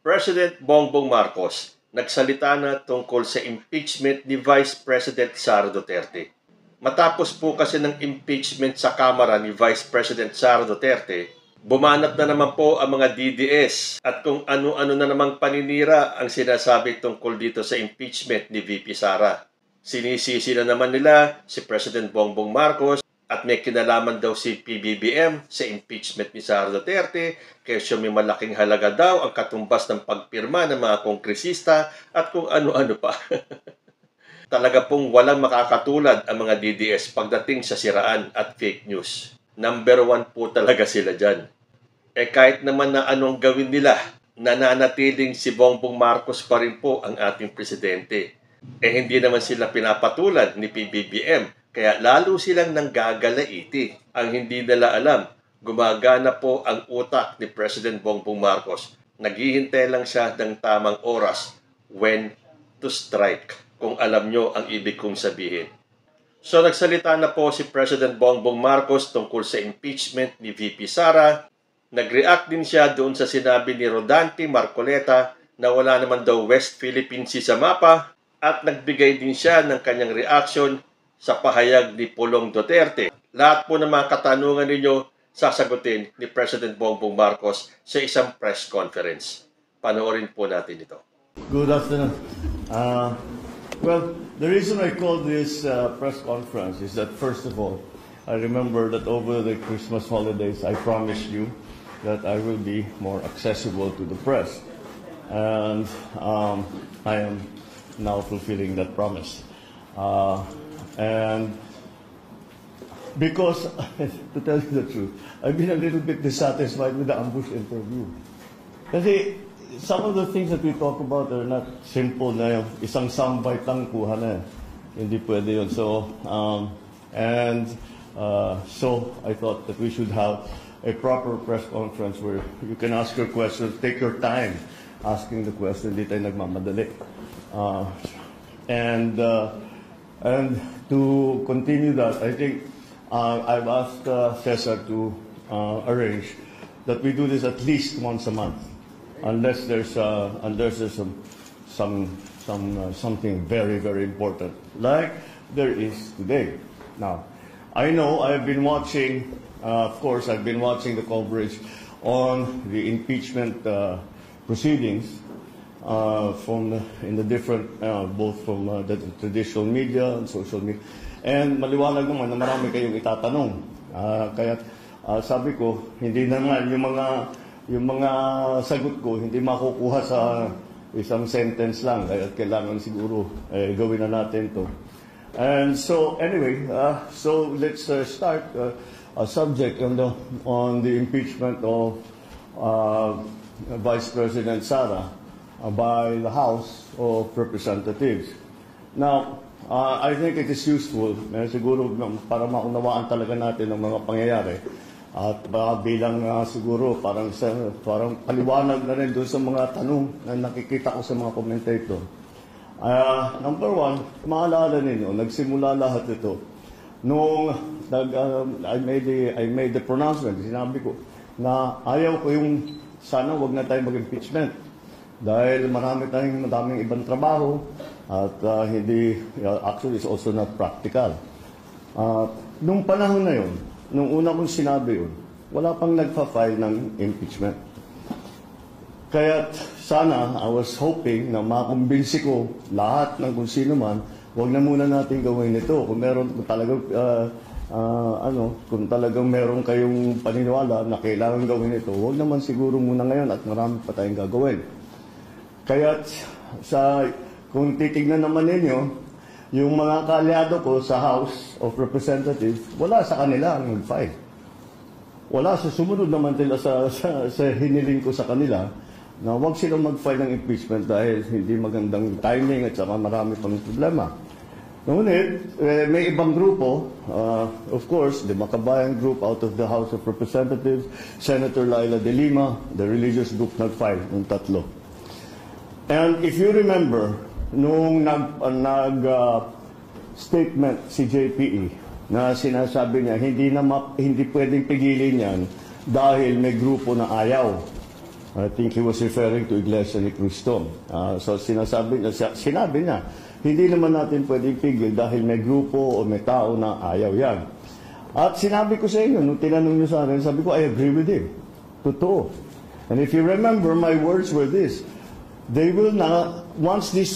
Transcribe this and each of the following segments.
President Bongbong Marcos nagsalita na tungkol sa impeachment ni Vice President Sara Duterte. Matapos po kasi ng impeachment sa Kamara ni Vice President Sara Duterte, bumanat na naman po ang mga DDS at kung ano-ano na namang paninira ang sinasabi tungkol dito sa impeachment ni VP Sara. Sinisisi na naman nila si President Bongbong Marcos at may kinalaman daw si PBBM sa impeachment ni Sara Duterte, kaya may malaking halaga daw ang katumbas ng pagpirma ng mga kongresista at kung ano-ano pa. Talaga pong walang makakatulad ang mga DDS pagdating sa siraan at fake news. Number 1 po talaga sila dyan. Kahit naman na anong gawin nila, nananatiling si Bongbong Marcos pa rin po ang ating presidente. Hindi naman sila pinapatulan ni PBBM. Kaya lalo silang nanggagalaiti. Ang hindi nila alam, gumagana po ang utak ni President Bongbong Marcos. Naghihintay lang siya ng tamang oras when to strike, kung alam nyo ang ibig kong sabihin. So nagsalita na po si President Bongbong Marcos tungkol sa impeachment ni VP Sara. Nag-react din siya doon sa sinabi ni Rodante Marcoleta na wala naman daw West Philippine Sea sa mapa at nagbigay din siya ng kanyang reaction sa pahayag ni Pulong Duterte. Lahat po ng mga katanungan ninyo sasagutin ni President Bongbong Marcos sa isang press conference. Panoorin po natin ito. Good afternoon. Well, the reason I called this press conference is that, first of all, I remember that over the Christmas holidays, I promised you that I will be more accessible to the press. And I am now fulfilling that promise. And because, to tell you the truth, I've been a little bit dissatisfied with the ambush interview. Kasi some of the things that we talk about are not simple na yung isang soundbite lang kuha na. Hindi pwede yun. So, so I thought that we should have a proper press conference where you can ask your questions, take your time asking the question, hindi tayo nagmamadali. And to continue that, I think I've asked Cesar to arrange that we do this at least once a month, unless there's something very, very important, like there is today. Now, I know I've been watching, of course, I've been watching the coverage on the impeachment proceedings. In the different, both from the traditional media and social media. And maliwanag naman na marami kayong itatanong. Kaya sabi ko, hindi naman yung mga sagot ko, hindi makukuha sa isang sentence lang. Kaya kailangan siguro gawin na natin to. And so, anyway, so let's start a subject on the impeachment of Vice President Sara by the House of Representatives. Now, I think it is useful, siguro para maunawaan talaga natin ang mga pangyayari at bilang siguro parang paliwanag na rin doon sa mga tanong na nakikita ko sa mga commentator. Number 1, maalala ninyo, nagsimula lahat ito nung I made the pronouncement, sinabi ko na ayaw ko yung sana wag na tayo mag-impeachment. Dahil madaming ibang trabaho at actually it's also not practical. Nung panahon na yun, nung una kong sinabi yun, wala pang nagpa-file ng impeachment. Kaya sana, I was hoping na makumbinsi ko lahat ng kung sino man, wag na muna natin gawin ito. Kung talagang meron kayong paniniwala na kailangan gawin ito, wag naman siguro muna ngayon at marami pa tayong gagawin. Kaya kung titignan naman ninyo, yung mga kaalyado ko sa House of Representatives, wala sa kanila ang mag-file. Wala sa sumunod naman nila sa hiniling ko sa kanila na huwag silang mag-file ng impeachment dahil hindi magandang timing at saka marami pang problema. Ngunit, may ibang grupo, of course, the Makabayan Group out of the House of Representatives, Senator Laila De Lima, the religious group nag-file ng 3. And if you remember, nung statement si JPE na sinasabi niya hindi pwedeng pigilin yan dahil may grupo na ayaw. I think he was referring to Iglesia ni Cristo. So sinabi niya, hindi naman natin pwedeng pigil dahil may grupo o may tao na ayaw yan. At sinabi ko sa inyo, nung tinanong niyo sa akin, sabi ko, I agree with him. Totoo. And if you remember, my words were this: they will not, once the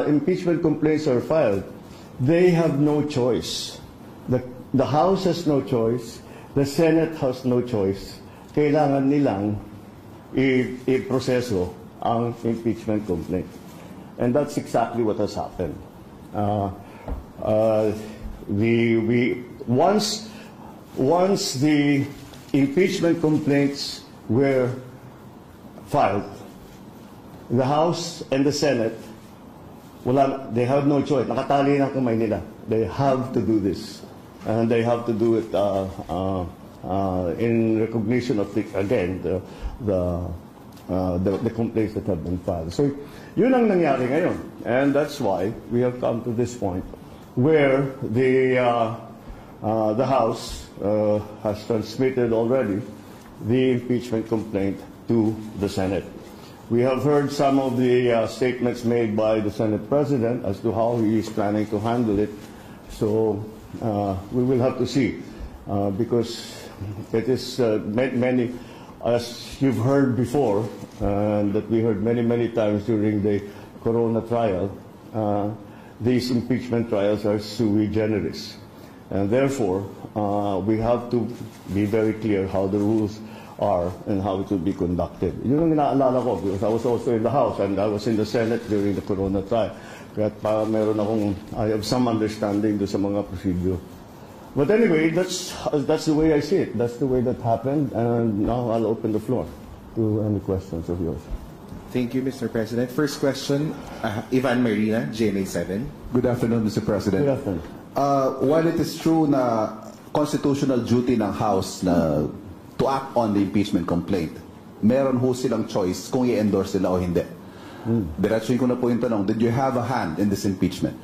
impeachment complaints are filed, they have no choice. The House has no choice. The Senate has no choice. Kailangan nilang i-proseso ang impeachment complaint. And that's exactly what has happened. Once the impeachment complaints were filed, the House and the Senate, they have no choice. Nakatali na kamay nila. They have to do this. And they have to do it in recognition of, the complaints that have been filed. So, yun ang nangyari ngayon. And that's why we have come to this point where the House has transmitted already the impeachment complaint to the Senate. We have heard some of the statements made by the Senate President as to how he is planning to handle it. So we will have to see because it is many, as you've heard before, and that we heard many times during the Corona trial, these impeachment trials are sui generis. And therefore, we have to be very clear how the rules are and how it will be conducted. Yun ang inaalala ko because I was also in the House and I was in the Senate during the Corona trial. Kaya I have some understanding do sa mga procedure. But anyway, that's the way I see it. That's the way that happened. And now I'll open the floor to any questions of yours. Thank you, Mr. President. First question, Ivan Marina, GMA7. Good afternoon, Mr. President. Good afternoon. While it is true na constitutional duty ng House na to act on the impeachment complaint, meron ho silang choice kung i-endorse sila o hindi. Diretsuin ko na po yung tanong, did you have a hand in this impeachment?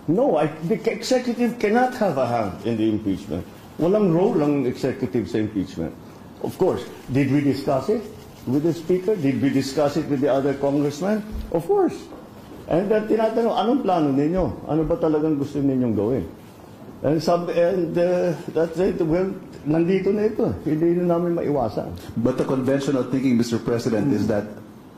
No, the executive cannot have a hand in the impeachment. Walang role ang executive sa impeachment. Of course, did we discuss it with the Speaker? Did we discuss it with the other congressmen? Of course. And then tinatanong, anong plano ninyo? Ano ba talagang gusto ninyong gawin? And that's it. Well, nandito na ito. Hindi na namin maiwasan. But the conventional thinking, Mr. President, is that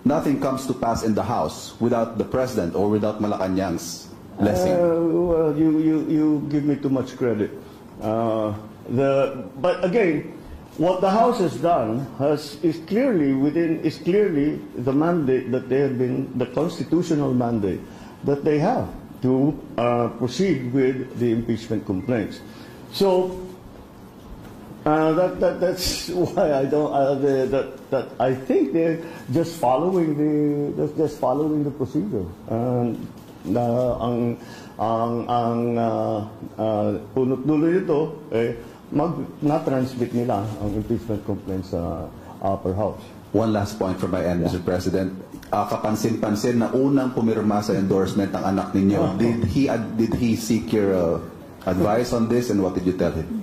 nothing comes to pass in the House without the President or without Malacanang's blessing. Well, you give me too much credit. But again, what the House has done is clearly the mandate that they have been, the constitutional mandate that they have to proceed with the impeachment complaints. So that's why I think they're just following the procedure. Ang punot dulo nito na-transmit nila ang impeachment complaints sa upper house. One last point from my end, Mr. President. Kapansin-pansin na unang pumirma sa endorsement ng anak ninyo. Did he seek your advice on this, and what did you tell him?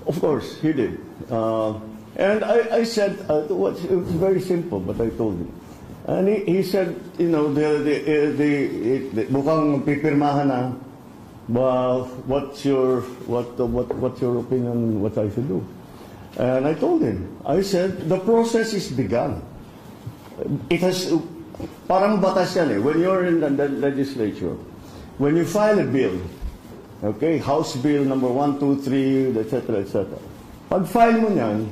Of course, he did. And I said, it was very simple, but I told him. And he said, you know, mukhang pipirmahan na. Well, what's your opinion? What I should do? And I told him. I said the process is begun. It has parang batas yan eh. When you're in the legislature, when you file a bill, okay, House Bill number 1, 2, 3, etc., etc. Pag file mo niyan,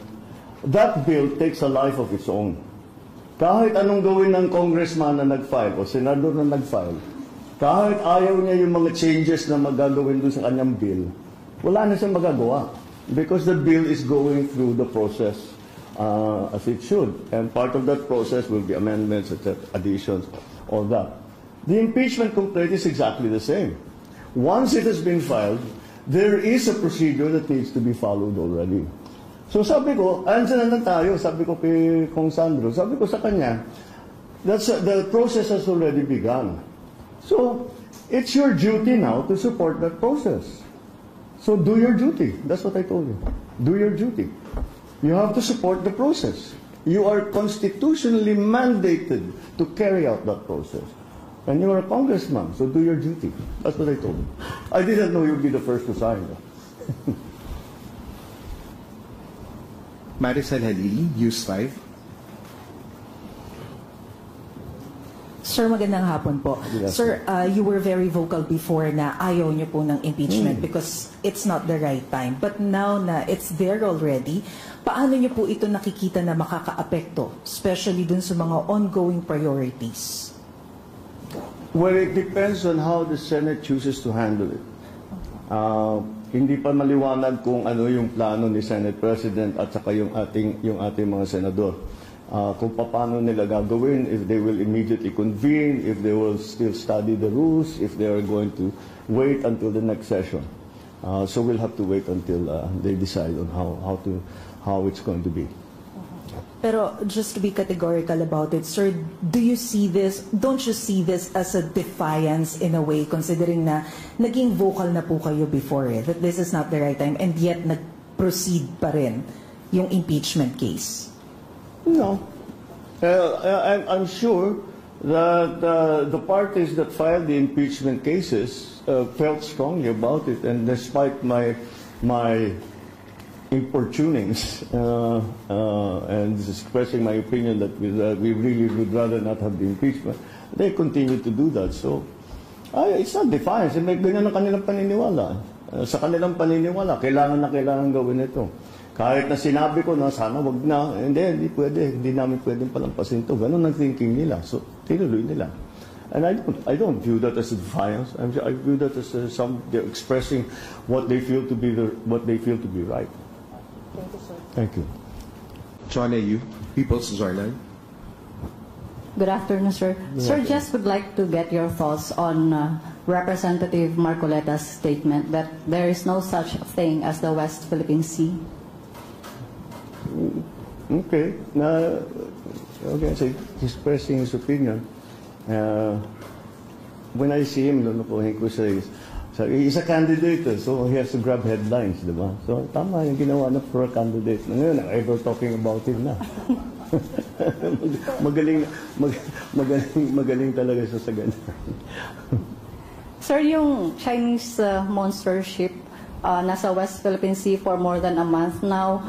that bill takes a life of its own. Kahit anong gawin ng congressman na nag-file o senador na nag-file, kahit ayaw niya yung mga changes na magagawin doon sa kanyang bill, wala na siyang magagawa. Because the bill is going through the process as it should. And part of that process will be amendments, etc., additions, all that. The impeachment complaint is exactly the same. Once it has been filed, there is a procedure that needs to be followed already. So sabi ko, andyan na tayo, sabi ko kay Kong Sandro, sabi ko sa kanya, the process has already begun. So, it's your duty now to support that process. So do your duty. That's what I told you. Do your duty. You have to support the process. You are constitutionally mandated to carry out that process. And you are a congressman, so do your duty. That's what I told him. I didn't know you'd be the first to sign that. Maricel Halili, News 5. Sir, magandang hapon po. Sir, you were very vocal before na ayaw niyo po ng impeachment because it's not the right time. But now na it's there already, paano niyo po ito nakikita na makakaapekto, especially dun sa mga ongoing priorities? Well, it depends on how the Senate chooses to handle it. Hindi pa maliwanag kung ano yung plano ni Senate President at saka yung ating mga senador. Kung paano nila gagawin, if they will immediately convene, if they will still study the rules, if they are going to wait until the next session. So we'll have to wait until they decide on how it's going to be. Pero just to be categorical about it, sir, don't you see this as a defiance in a way, considering na naging vocal na po kayo before that this is not the right time, and yet nag-proceed pa rin yung impeachment case? No. I'm sure that the parties that filed the impeachment cases felt strongly about it, and despite my importunings and expressing my opinion that we really would rather not have the impeachment, they continue to do that. So it's not defiance. May ganyan ang kanilang paniniwala. Sa kanilang paniniwala, kailangan gawin ito. Kahit na sinabi ko na sana wag na, hindi pwede, hindi namin pwedeng palampasin ito. Ganun ang thinking nila. So, tinuloy nila. And I don't view that as a defiance. I view that as they're expressing what they feel to be right. Thank you, sir. Thank you. John A.U., People's Journal. Good afternoon, sir. Sir, just would like to get your thoughts on Representative Marcoleta's statement that there is no such thing as the West Philippine Sea. Okay. So he's expressing his opinion. When I see him, lulukuhin ko siya. He's a candidate, so he has to grab headlines, di ba? So tama yung ginawa na for a candidate. Ngayon, ever talking about him na. magaling talaga siya sa ganun. Sir, yung Chinese monster ship nasa West Philippine Sea for more than a month now,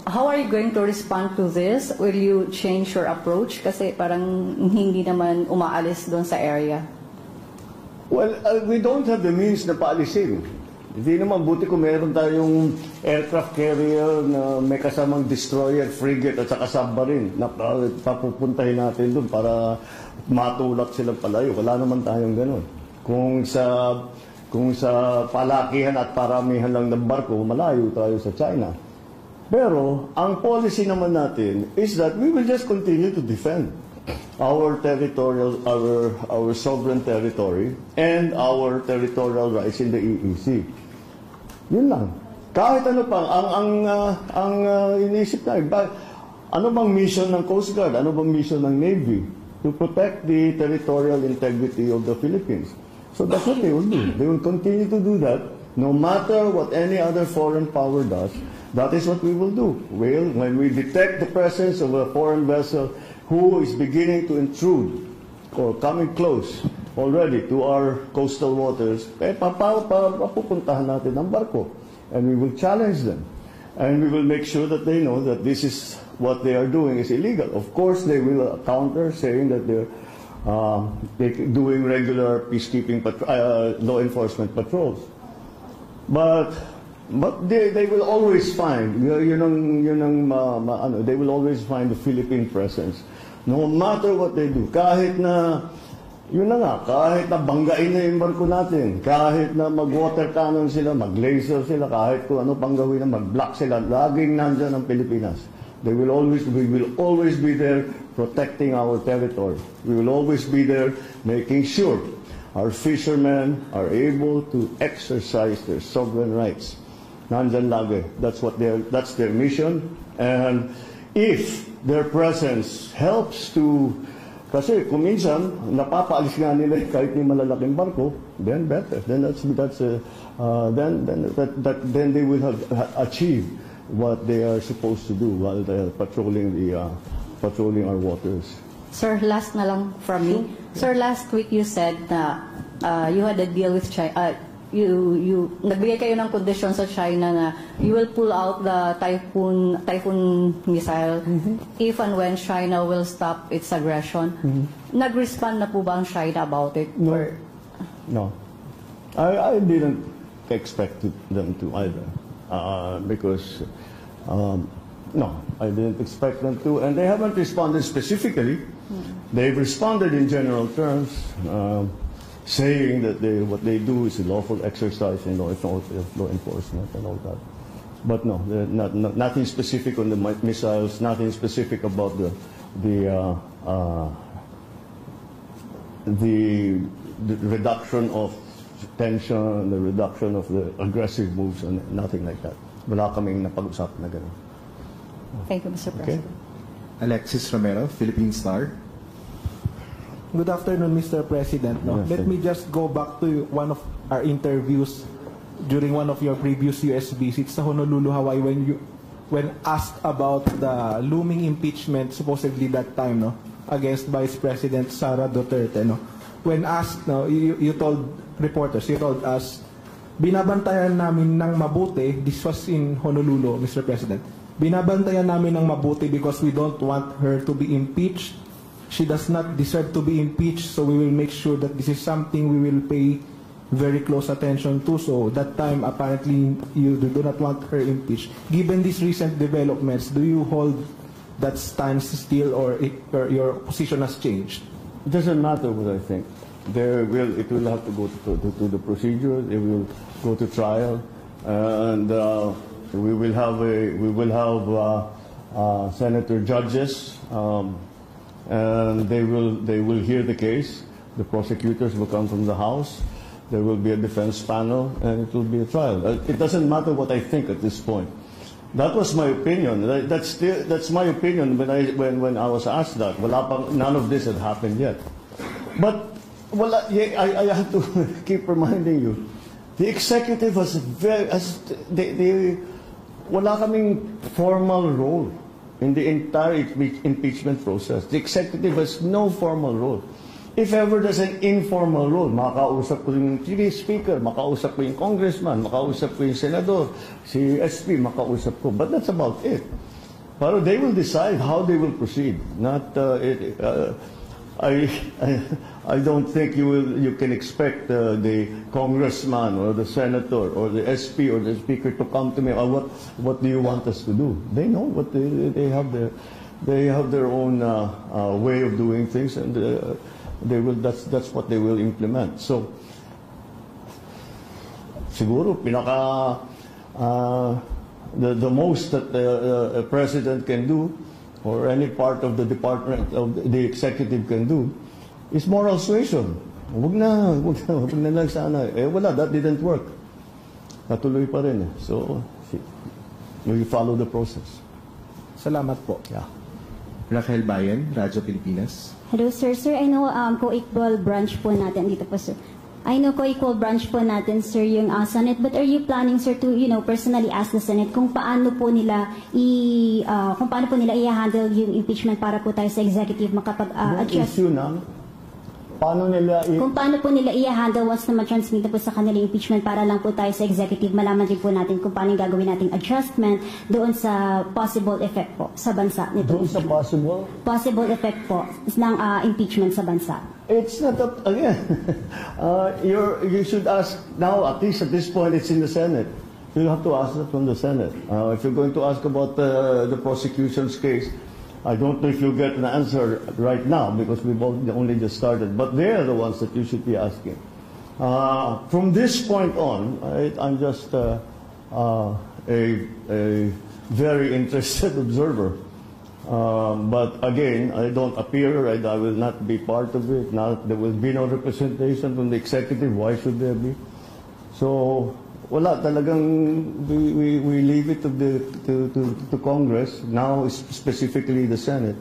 how are you going to respond to this? Will you change your approach? Kasi parang hindi naman umaalis doon sa area. Well, we don't have the means na paalisin. Hindi naman, buti kung meron tayong aircraft carrier na may kasamang destroyer, frigate at saka submarine na papupuntahin natin doon para matulak silang palayo. Wala naman tayong ganun. Kung sa palakihan at paramihan lang ng barko, malayo tayo sa China. Pero ang policy naman natin is that we will just continue to defend our territorial, our sovereign territory and our territorial rights in the EEZ. Yun lang. Kahit ano pang ang iniisip na, ano bang mission ng Coast Guard? Ano bang mission ng Navy? To protect the territorial integrity of the Philippines. So that's what they will do. They will continue to do that no matter what any other foreign power does. That is what we will do. When we detect the presence of a foreign vessel who is beginning to intrude or coming close already to our coastal waters, papupuntahan natin ang barko. And we will challenge them. And we will make sure that they know that this is what they are doing is illegal. Of course, they will counter saying that they're doing regular peacekeeping law enforcement patrols. But they will always find, they will always find the Philippine presence. No matter what they do, kahit na kahit na banggain na yung barko natin, kahit na mag-water cannon sila, mag-laser sila, kahit kung ano pang gawin na mag-block sila, laging nandyan ang Pilipinas. We will always be there protecting our territory. We will always be there making sure our fishermen are able to exercise their sovereign rights. Nandyan lagi. That's their mission. And if their presence helps to, kasi kung minsan napapaalis nga nila kahit may malalaking barko, then better. Then then they will have achieved what they are supposed to do while they're patrolling our waters. Sir, last na lang from me. Sir, last week you said na you had a deal with China. You nagbigay kayo ng kondisyon sa China na you will pull out the typhoon missile if and when China will stop its aggression. Nag-respond na po ba ang China about it? No. Or- No. I didn't expect them to either. Because, no, I didn't expect them to. And they haven't responded specifically. They've responded in general terms, saying that what they do is a lawful exercise in law enforcement and all that. But no, nothing specific on the missiles, nothing specific about the reduction of tension, the reduction of the aggressive moves, and nothing like that. Wala kaming napag-usap na gano'n. Thank you, Mr. Okay? President. Alexis Romero, Philippine Star. Good afternoon, Mr. President. No? Yes, Let sir. me just go back to one of our interviews during one of your previous US visits sa Honolulu, Hawaii, when asked about the looming impeachment, supposedly that time, no, against Vice President Sara Duterte. No? When asked, no, you told reporters, you told us, binabantayan namin ng mabuti, this was in Honolulu, Mr. President, binabantayan namin ng mabuti because we don't want her to be impeached. She does not deserve to be impeached, so we will make sure that this is something we will pay very close attention to. So that time, apparently, you do not want her impeached. Given these recent developments, do you hold that stance still, or your position has changed? It doesn't matter what I think. It will have to go to the procedure. It will go to trial, and we will have senator judges, and they will hear the case. The prosecutors will come from the House. There will be a defense panel, and it will be a trial. It doesn't matter what I think at this point. That was my opinion. That's my opinion when I was asked that. None of this had happened yet. But I have to keep reminding you, the executive wala kaming formal role in the entire impeachment process. The executive has no formal role. If ever there's an informal role, makausap ko yung speaker, makausap ko yung congressman, makausap ko yung senador, si SP, makausap ko. But that's about it. Pero they will decide how they will proceed. I don't think you can expect the congressman or the senator or the SP or the speaker to come to me. What do you want us to do? They know what they have their own way of doing things, and that's what they will implement. So siguro the most that a president can do, or any part of the department of the executive can do, is moral suasion. Wag na lang sana. Wala, that didn't work. Natuloy pa rin. So, we follow the process. Salamat po. Yeah. Raquel Bayan, Radyo Pilipinas. Hello, sir. Sir, I know co-equal branch po natin dito po, sir. I know co-equal branch po natin, sir, yung Senate. But are you planning, sir, to personally ask the Senate kung paano po nila i-handle yung impeachment para po tayo sa executive makapag-address? Issue na, Kung paano po nila i-handle once na ma-transmit po sa kanila impeachment para lang po tayo sa executive, malaman din po natin kung paano yung gagawin nating adjustment doon sa possible effect po sa bansa nito. doon sa possible? Possible effect po ng impeachment sa bansa. It's not up, again, you should ask now, at least at this point, it's in the Senate. You have to ask that from the Senate. If you're going to ask about the prosecution's case, I don't know if you'll get an answer right now because we've only just started, but they're the ones that you should be asking. From this point on, I'm just a very interested observer. But again, I don't appear, I will not be part of it. There will be no representation from the executive. Why should there be? So, wala talagang we leave it to Congress, now specifically the Senate,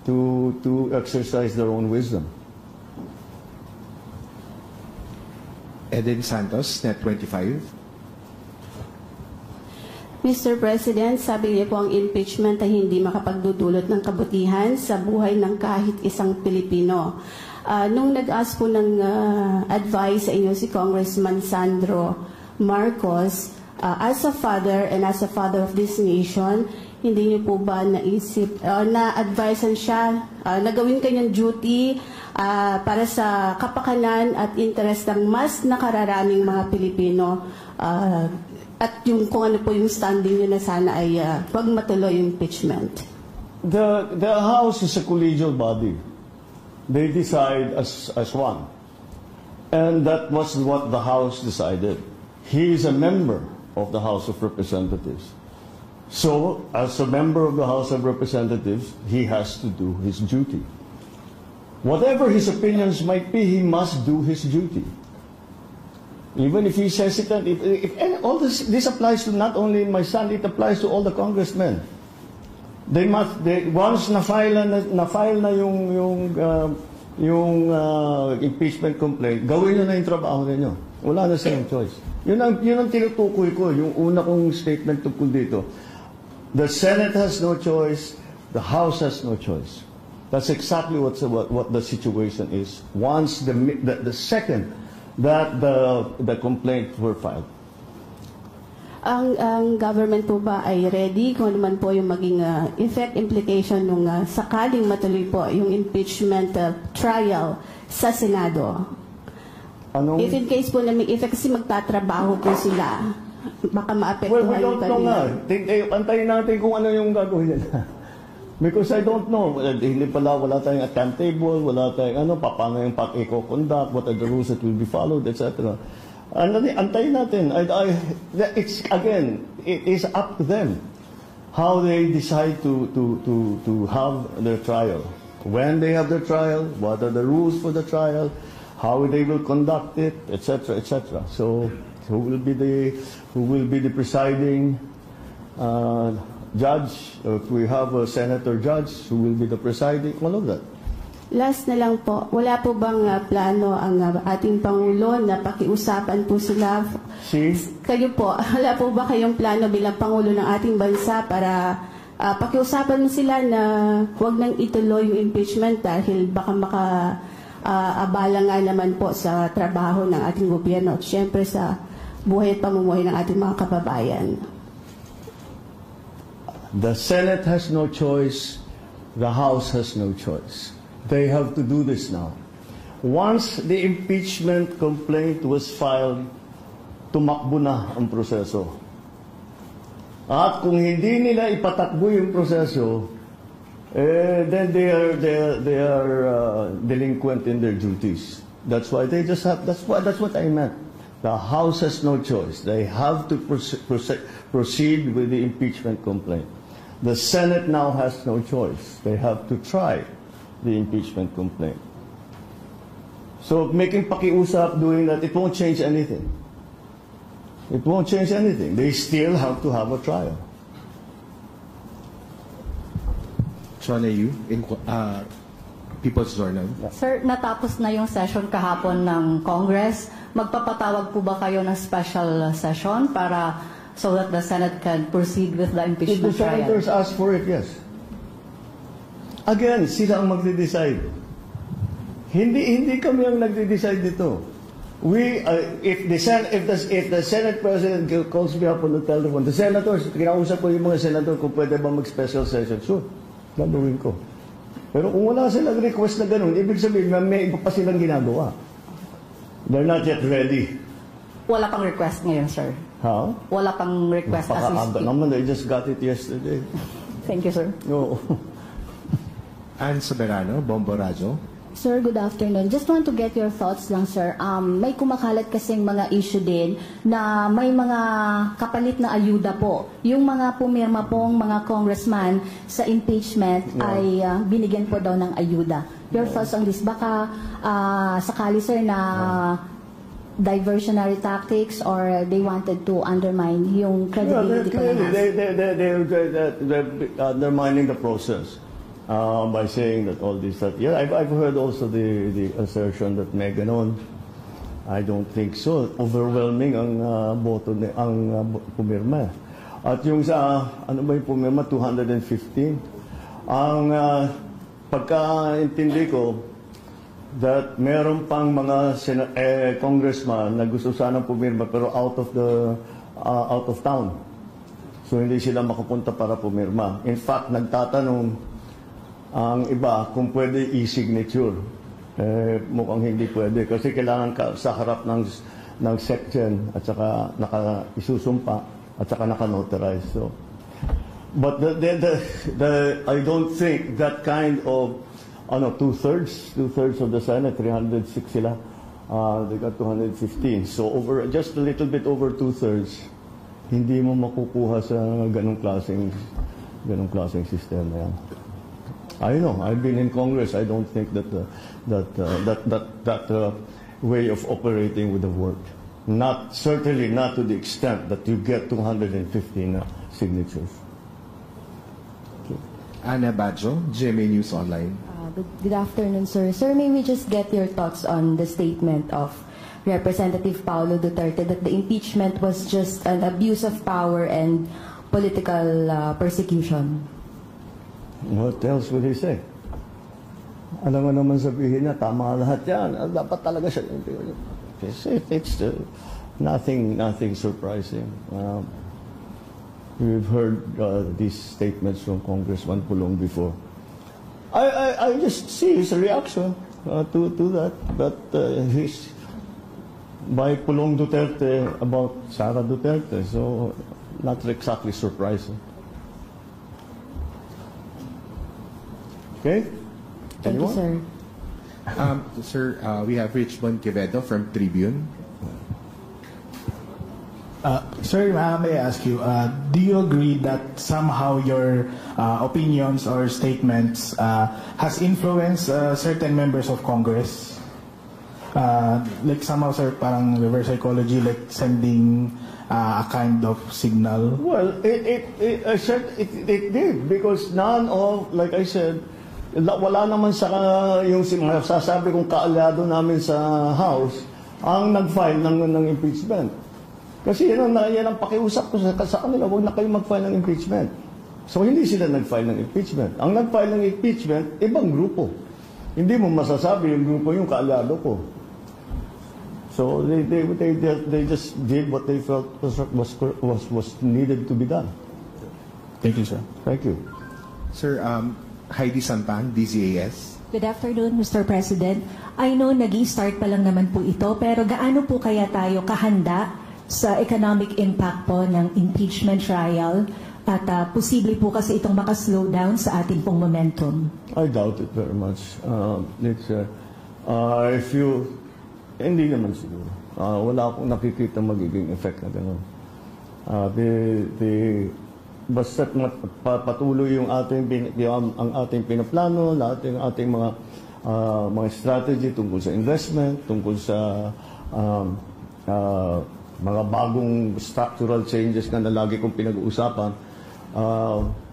to exercise their own wisdom. Eden Santos, Net 25. Mr. President, sabi niyo po ang impeachment ay hindi makapagdudulot ng kabutihan sa buhay ng kahit isang Pilipino. Nung nag-ask po ng advice sa inyo si Congressman Sandro Marcos, as a father and as a father of this nation, hindi niyo po ba naisip, na-advisean siya na gawin kanyang duty para sa kapakanan at interest ng mas nakararaming mga Pilipino, at yung kung ano po yung standing yun na sana ay wag matuloy yung impeachment? The House is a collegial body. They decide as one. And that was what the House decided. He is a member of the House of Representatives. So, as a member of the House of Representatives, he has to do his duty. Whatever his opinions might be, he must do his duty. Even if he's hesitant, and all this applies to not only my son, it applies to all the congressmen. Once na-file na yung impeachment complaint, gawin nyo na yung trabaho ninyo. Wala na silang choice. Yun ang tinutukoy ko, yung una kong statement tungkol dito. The Senate has no choice, the House has no choice. That's exactly what the situation is. Once the second that the complaint were filed. Ang government po ba ay ready kung ano man po yung maging effect implication nung sakaling matuloy po yung impeachment trial sa Senado? If in case po na may effect, kasi magtatrabaho po sila, baka maapektuhan we don't know nga. Antayin natin kung ano yung gagawin nila. Because I don't know, hindi pala, wala tayong timetable, wala tayong paano yung pag-eco-conduct, what are the rules that will be followed, etc. Antayin natin. It is up to them how they decide to have their trial. When they have their trial, what are the rules for the trial, how they will conduct it, etc., etc. So, who will be the presiding judge, if we have a senator judge who will be the presiding, all of that. Last na lang po, wala po bang plano ang ating Pangulo na pakiusapan po sila? Kayo po, wala po ba kayong plano bilang Pangulo ng ating bansa para pakiusapan mo sila na huwag nang ituloy yung impeachment dahil baka abala nga naman po sa trabaho ng ating gobyerno at syempre sa buhay at pamumuhay ng ating mga kababayan? The Senate has no choice. The House has no choice. They have to do this now. Once the impeachment complaint was filed, tumakbo na ang proseso. At kung hindi nila ipatakbo yung proseso, then they are delinquent in their duties. That's why they just have. That's what I meant. The House has no choice. They have to proceed with the impeachment complaint. The Senate now has no choice. They have to try the impeachment complaint. So making pakiusap, doing that, it won't change anything. It won't change anything. They still have to have a trial. Chona Yu, in People's Journal. Sir, natapos na yung session kahapon ng Congress. Magpapatawag po ba kayo ng special session para so that the Senate can proceed with the impeachment trial? If the senators ask for it, yes. Again, sila ang magde-decide. Hindi kami ang nagde-decide dito. If the Senate President calls me up on the telephone, the senators, kinausap ko yung mga senator kung pwede ba mag-special session. Sure, gagawin ko. Pero kung wala silang request na ganun, ibig sabihin, may iba pa silang ginagawa. They're not yet ready. Wala pang request ngayon, sir. How? Wala pang request as we speak. Naman, I just got it yesterday. Thank you, sir. No. Ann Soberano, Bombo Radio. Sir, good afternoon. Just want to get your thoughts lang, sir. May kumakalat kasing mga issue din na may mga kapalit na ayuda po. Yung mga pumirma pong mga congressman sa impeachment ay binigyan po daw ng ayuda. Your thoughts on this? Baka sakali, sir, na diversionary tactics or they wanted to undermine yung credibility pa ng House? They're undermining the process. By saying that all this, that I've heard also the assertion that may ganon. I don't think so. Overwhelming ang boto ang pumirma. At yung sa, ano ba yung pumirma, 215. Ang pagkaintindi ko, that meron pang mga congressman na gusto sanang pumirma pero out of town. So hindi sila makapunta para pumirma. In fact, nagtatanong ang iba kung pwede e-signature. Mukhang hindi pwede kasi kailangan ka sa harap ng section at saka isusumpa at saka naka-notarize. So, but I don't think that kind of two-thirds of the Senate, 306 sila. They got 215. So just a little bit over two-thirds, hindi mo makukuha sa ganong klaseng sistema yan. I know, I've been in Congress. I don't think that way of operating would have worked. Certainly not to the extent that you get 215 signatures. Ana Badjo, GMA News Online. Good afternoon, sir. Sir, may we just get your thoughts on the statement of Representative Paulo Duterte that the impeachment was just an abuse of power and political persecution? What else would he say? Alam mo naman sabihin niya, tama lahat yan. Dapat talaga siya. It's nothing surprising. We've heard these statements from Congressman Pulong before. I just see his reaction to that. But he's by Pulong Duterte about Sara Duterte, so not exactly surprising. Okay? Thank you, sir. Sir, we have Richmond Quevedo from Tribune. Sir, may I ask you, do you agree that somehow your opinions or statements has influenced certain members of Congress? Like somehow, sir, parang reverse psychology, like sending a kind of signal? Well, I said it did because none of, like I said, wala naman sa yung sasabi kong kaalyado namin sa House ang nag-file ng impeachment. Kasi yan ang pakiusap ko sa kanila, huwag na kayo mag-file ng impeachment. So hindi sila nag-file ng impeachment. Ang nag-file ng impeachment, ibang grupo. Hindi mo masasabi yung grupo yung kaalyado ko. So they just did what they felt was needed to be done. Thank you, sir. Thank you. Sir, Heidi Santan, DZAS. Good afternoon, Mr. President. I know nag-i-start pa lang naman po ito, pero gaano po kaya tayo kahanda sa economic impact po ng impeachment trial at posible po kasi itong makaslow down sa ating pong momentum? I doubt it very much. Hindi naman siguro. Wala akong nakikita magiging effect na gano'n. Basta patuloy yung ang ating pinaplano, ating mga strategy tungkol sa investment, tungkol sa mga bagong structural changes na lagi kong pinag-uusapan.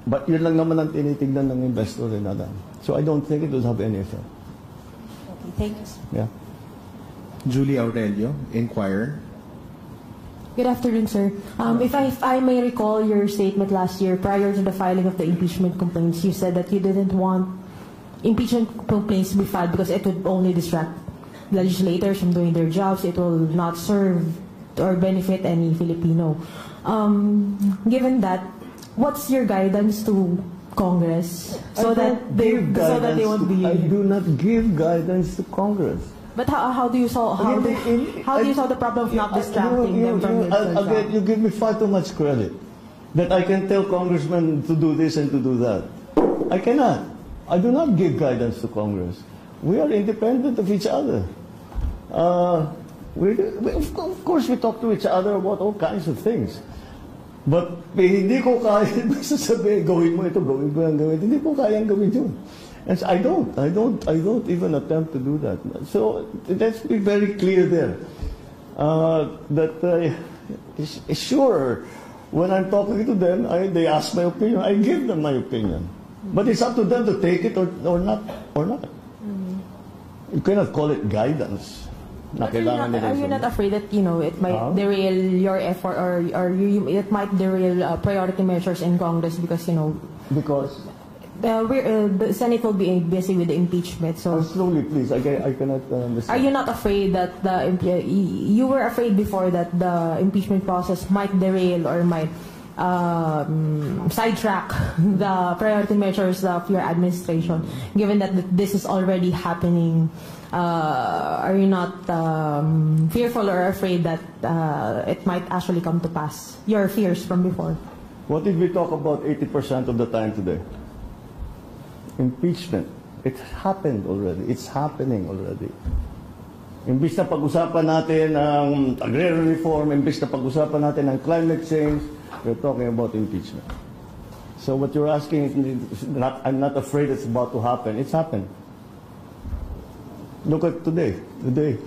But yun lang naman ang tinitignan ng investor rin nada. So I don't think it will have any effect. Okay, thanks. Yeah. Julie Aurelio, Inquirer. Good afternoon, sir. If I may recall your statement last year prior to the filing of the impeachment complaints, you said that you didn't want impeachment complaints to be filed because it would only distract legislators from doing their jobs. It will not serve or benefit any Filipino. Given that, what's your guidance to Congress so that they won't be? I do not give guidance to Congress. But how do you solve the problem of not distracting them from their job? You give me far too much credit that I can tell congressmen to do this and to do that. I cannot. I do not give guidance to Congress. We are independent of each other. Of course, we talk to each other about all kinds of things. But hindi ko kaya sasabihin, gawin mo ito, gawin mo yan, gawin. Hindi ko kayang gawin yun. And I don't even attempt to do that. So let's be very clear there. Sure, when I'm talking to them, they ask my opinion. I give them my opinion. But it's up to them to take it or not. You cannot call it guidance. na But kailangan nila are you not isunod. afraid that, you know, it might derail your effort or it might derail priority measures in Congress because, you know, Because, the Senate will be busy with the impeachment. So slowly please, I cannot understand. are you not afraid that you were afraid before that the impeachment process might derail or might sidetrack the priority measures of your administration, given that this is already happening? Are you not fearful or afraid that it might actually come to pass? Your fears from before? What did we talk about 80% of the time today? Impeachment. It happened already. It's happening already. Imbis na pag-usapan natin ang agrarian reform, imbis na pag-usapan natin ang climate change, we're talking about impeachment. So what you're asking is I'm not afraid it's about to happen. It's happened. Look at today. Today,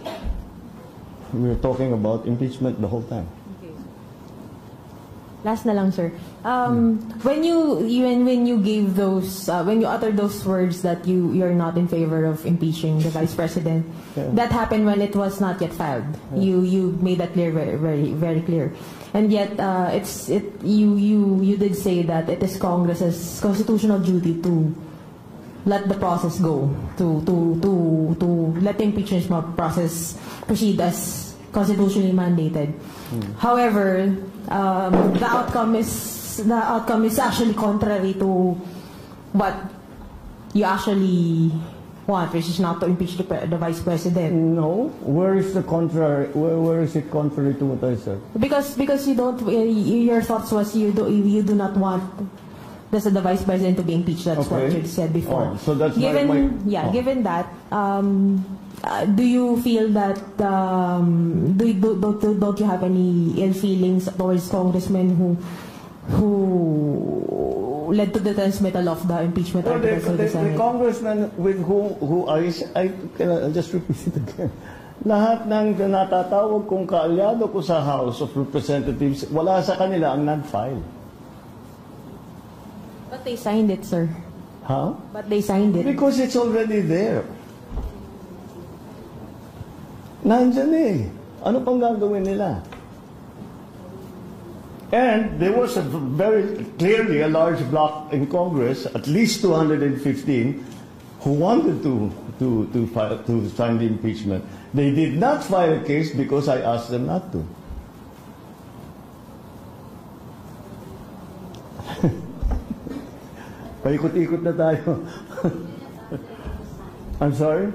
we're talking about impeachment the whole time. Last na lang, sir. When you gave those when you uttered those words that you're not in favor of impeaching the vice president, that happened when it was not yet filed. You made that clear, very clear. And yet you did say that it is Congress's constitutional duty to let the process go, to let the impeachment process proceed as constitutionally mandated. However, the outcome is actually contrary to what you actually want, which is not to impeach the vice president. No, where is the contrary? Where is it contrary to what I said? Because you don't. Your thoughts was you do not want the vice president to be impeached. That's what you said before. So that's given that. Do you feel that don't you have any ill feelings towards congressmen who led to the transmittal of the impeachment articles of the Senate? The congressman with who I I'll just repeat it again. Lahat ng natatawag kong kaalyado ko sa House of Representatives, wala sa kanila ang non-file. But they signed it, sir. Huh? But they signed it. Because it's already there. Nandyan eh. Ano pang gagawin nila? And there was very clearly a large bloc in Congress, at least 215, who wanted to sign the impeachment. They did not file a case because I asked them not to. Paikot-ikot na tayo. I'm sorry?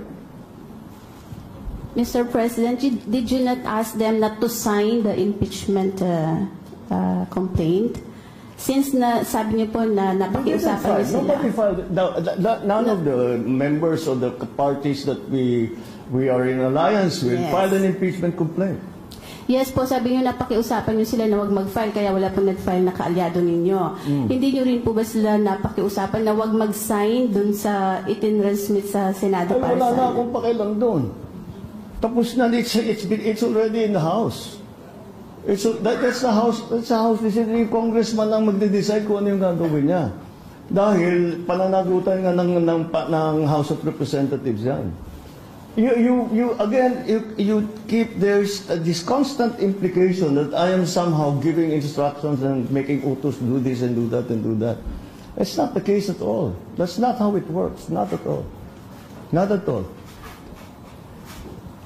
Mr. President, did you not ask them not to sign the impeachment complaint? Since sabi niyo po na napakiusapan niyo sila. Nobody filed. None of the members of the parties that we are in alliance with filed an impeachment complaint. Yes po, sabi niyo napakiusapan niyo sila na wag mag-file kaya wala pong nag-file na kaalyado ninyo. Hindi niyo rin po ba sila napakiusapan na wag mag-sign dun sa itinransmit sa Senado para wala sa na akong pakialam doon. Tapos na, it's already in the House. That's the House decision. Yung congressman lang magde-decide kung ano yung gagawin niya. Dahil pananagutan nga ng House of Representatives yan. You keep there's this constant implication that I am somehow giving instructions and making utos do this and do that and do that. It's not the case at all. That's not how it works. Not at all. Not at all.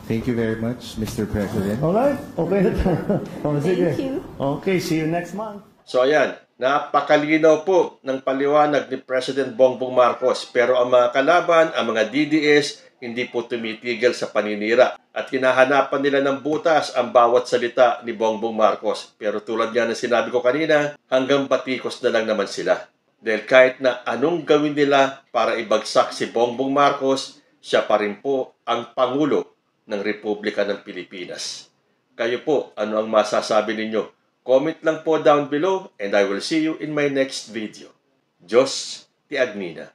Thank you very much, Mr. President. All right? Okay na tayo. Thank you. Okay, see you next month. So ayan, napakalinaw po ng paliwanag ni President Bongbong Marcos. Pero ang mga kalaban, ang mga DDS, hindi po tumitigil sa paninira. At hinahanapan nila ng butas ang bawat salita ni Bongbong Marcos. Pero tulad nga ng sinabi ko kanina, hanggang batikos na lang naman sila. Dahil kahit na anong gawin nila para ibagsak si Bongbong Marcos, siya pa rin po ang Pangulo ng Republika ng Pilipinas. Kayo po, ano ang masasabi ninyo? Comment lang po down below and I will see you in my next video. Diyos ti Agnina.